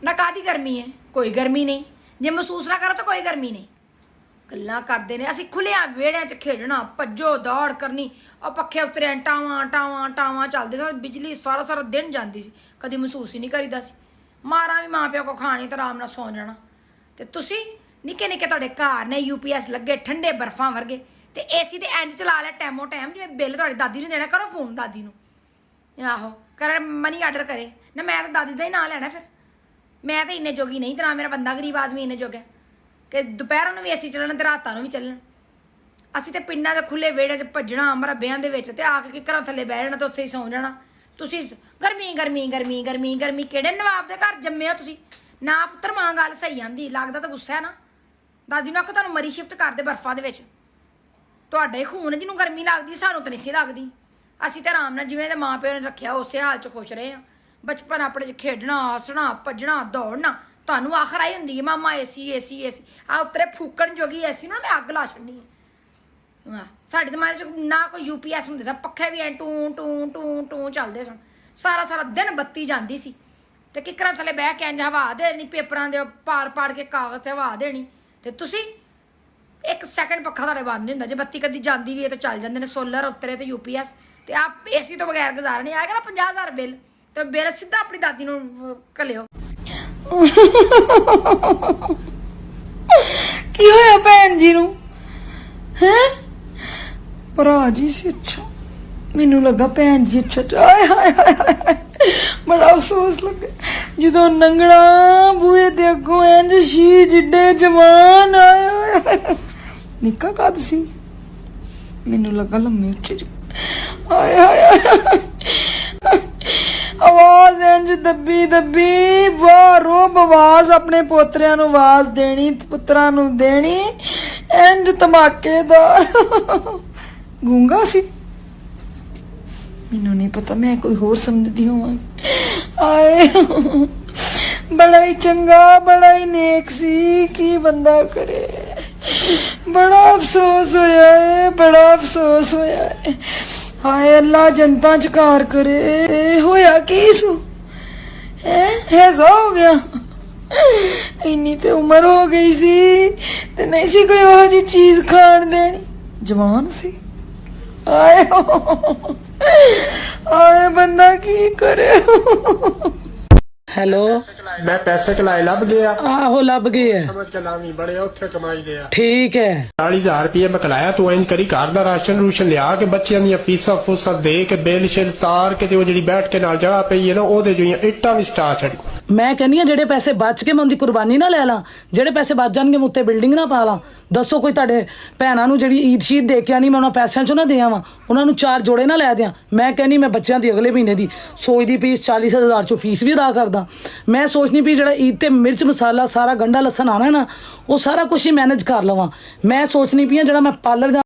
ना कादी गर्मी है, कोई गर्मी नहीं। जे महसूस ना करो तो कोई गर्मी नहीं। गल्लां करदे ने असीं खुलिया वेड़ियां च खेडना, भज्जो दौड़ करनी, और पक्खे उतरे टावां टावां टावां चलदे सी, बिजली सारा सारा दिन जांदी सी, कदी महसूस ही नहीं करीदा सी। मारां भी मां प्यो को खानी ते आराम नाल सौ जाना। ते तुसीं निक्के निक्के तुहाडे घर ने UPS लगे ठंडे बर्फां वर्गे, ते AC ते इंज चला लिया टैमो टैम जिवें बिल तुहाडी दादी ने देना। करो फोन दादी नूं, आहो कर मनी आर्डर करे ना। मैं तो दादी दा ही नां लैना, फिर मैं तो इन्ने जोगी नहीं, ते मेरा बंदा गरीब आदमी इन्ने जोगा कि दुपहरों भी AC चलन ते रातां नूं भी चलन। असीं ते पिंडां दे खुले वेड़े च भज्जना मरब्बियां दे विच, ते आके घरां थल्ले बह जाना ते उत्थे ही सौ जाना। तुसीं गर्मी गर्मी गर्मी गर्मी गर्मी, किहड़े नवाब दे घर जम्मे हो तुसीं? ना पुत्तर मां गल सही आंदी, लगदा तां गुस्सा है ना। दादी नूं आखो तुहानूं मरी शिफ्ट कर दे बर्फां दे विच। तुहाडा ही खून है जिन्हों गर्मी लगदी, सानूं तां नहीं सी लगदी। असीं ते आराम नाल जिवें दे मां प्यो ने रखिया उसे हाल च खुश रहे हां। बचपन अपने च खेडना, हसना, भज्जना, दौड़ना। तुहानूं आखर आई हुंदी है मामा AC AC AC, आ उतरे फूकण जोगी AC ना मैं अग्ग ला छड्डनी है। साढ़े जमाने च ना कोई UPS हुंदे सन, पक्खे भी टूं टूं टूं टूं चलदे सन। सारा सारा दिन बत्ती जांदी सी, ते किकरां थल्ले बह के इंज हवा देनी, पेपरां दे पाड़ पाड़ के कागज़ ते हवा देनी। ते तुसीं 1 सैकंड पक्खा तुहाडे बंद नहीं हुंदा। जे बत्ती कदी जांदी भी है तो चल जांदे ने सोलर उत्तरे ते UPS, ते आप AC तो बगैर गुजारा नहीं। आएगा ना 50,000 बिल, तो बिल सीधा अपनी दादी नूं घल्लिओ। की होया भैन जी नूं? हैं भरा जी सी? अच्छा मैनू लगा भैन जी। अच्छा आए हाय हाय हाय, बड़ा अफसोस लगे जो नंगड़ा बूहे दे अगों इंज शी जिड्डे जवान आए। निक्का कद सी? मैनू लगा लम्मे उच्चे। हाय हाय, आवाज इंज दबी दबी, बाहरों आवाज अपने पोतरियां नूं आवाज देनी, पुत्रां नूं देनी, इंज धमाकेदार। गूंगा सी? मैनू नहीं पता, मैं कोई होर समझदी होवां। आए बड़ा ही चंगा, बड़ा ही नेक सी, की बंदा करे। बड़ा अफसोस होया है, बड़ा अफसोस होया है। हाय अल्लाह जनता च कार करे। होया की सू? हैजा हो गया? इन्नी ते उम्र हो गई सी ते नहीं सी कोई ओह जी चीज खाण देनी। जवान सी। आए आए बंदा की करे। ਹੈਲੋ मैं पैसे कलाए लभ गया। ਆਹੋ ਲੱਭ ਗਏ ਹੈ। समझ के लावी बड़े औखे कमाई दे ਠੀਕ ਹੈ 40,000 रुपये मैं कलाया। तू इंज करी घर दा राशन रूशन लिया के बच्चियां दी फीसां फूसां दे के बिल शिल तार के, ते ओ जेड़ी बैठ के नाल जगह पई है ना ओदे जोईयां इट्टां भी स्टा छड़ी। ਮੈਂ ਕਹਿੰਦੀ ਆ ਜਿਹੜੇ ਪੈਸੇ ਬਚ ਕੇ ਮੈਂ ਉਹਦੀ ਕੁਰਬਾਨੀ ਨਾ ਲੈ ਲਾਂ, ਜਿਹੜੇ ਪੈਸੇ ਬਚ ਜਾਣਗੇ ਮੈਂ ਉੱਤੇ ਬਿਲਡਿੰਗ ਨਾ ਪਾ ਲਾਂ। ਦੱਸੋ ਕੋਈ ਤੁਹਾਡੇ ਭੈਣਾਂ ਨੂੰ ਜਿਹੜੀ ਈਦ ਸ਼ੀਦ ਦੇ ਕੇ ਆਣੀ, ਮੈਂ ਉਹਨਾਂ ਪੈਸਿਆਂ 'ਚੋਂ ਨਾ ਦੇ ਆਵਾਂ, ਉਹਨਾਂ ਨੂੰ 4 ਜੋੜੇ ਨਾ ਲੈ ਦਿਆਂ। ਮੈਂ ਕਹਿੰਦੀ ਮੈਂ ਬੱਚਿਆਂ ਦੀ ਅਗਲੇ ਮਹੀਨੇ ਦੀ ਸੋਚਦੀ ਪਈ 40,000 'ਚੋਂ ਫੀਸ ਵੀ ਅਦਾ ਕਰਦਾ। ਮੈਂ ਸੋਚਦੀ ਪਈ ਜਿਹੜਾ ਈਦ ਤੇ ਮਿਰਚ ਮਸਾਲਾ ਸਾਰਾ ਗੰਢਾ ਲਸਣ ਆਣਾ ਨਾ, ਉਹ ਸਾਰਾ ਕੁਝ ਹੀ ਮੈਨੇਜ ਕਰ ਲਵਾਂ। ਮੈਂ ਸੋਚਦੀ ਪਈ ਜਿਹੜਾ ਮੈਂ ਪਾਰਲਰ